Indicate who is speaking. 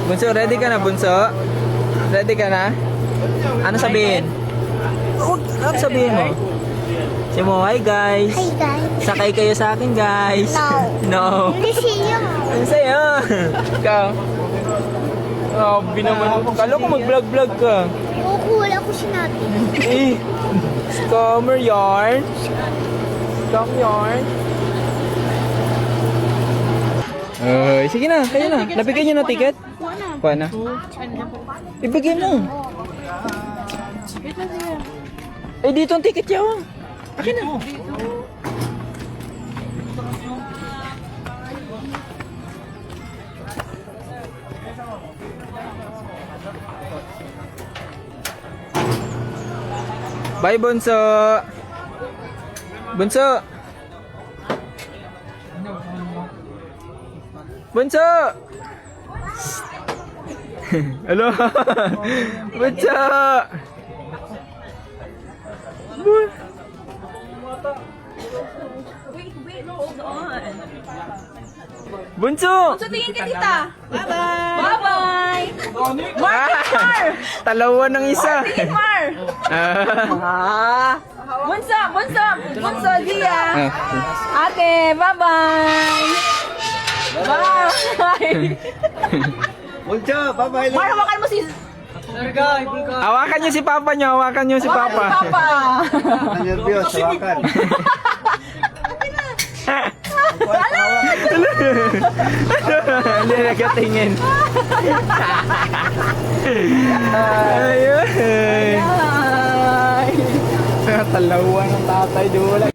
Speaker 1: Bunso, ready ka na, Bunso? Ready ka na? Ano sabihin? Ano sabihin mo? Sabi mo, hi guys.
Speaker 2: Hi guys.
Speaker 1: Sakay kayo sa akin, guys.
Speaker 2: No.
Speaker 1: No.
Speaker 2: Hindi siya.
Speaker 1: Ano sa'yo? Ikaw? Grabe naman. Kala ko mag-vlog-vlog ka.
Speaker 2: Kukuha ko sinabi.
Speaker 1: Eh, scammer yarn. Scam yarn. Sige na, kayo na. Nabigyan niyo na ticket? Kuha na. Ibigay mo. Eh, dito ang ticket niya. Akin na. Bye, Bunso. Bunso. Bunso. Hello. Bunso.
Speaker 3: Wait, hold on.
Speaker 1: Bunso.
Speaker 3: So, tingin ka tita. Bye-bye. Bye-bye.
Speaker 1: Ah, talawa ng isa.
Speaker 3: Tingin, Mar. Bunso, Dia. Ate, bye-bye. Bye.
Speaker 4: Bunso, bye-bye.
Speaker 3: Mar, hawakan mo si...
Speaker 1: Hawakan niyo si Papa niyo. Hawakan niyo si Papa.
Speaker 3: Papa.
Speaker 4: Nervyos, hawakan.
Speaker 1: Hindi nagkatingin. Ayun.
Speaker 3: Bye.
Speaker 1: Talawa ng tatay doon.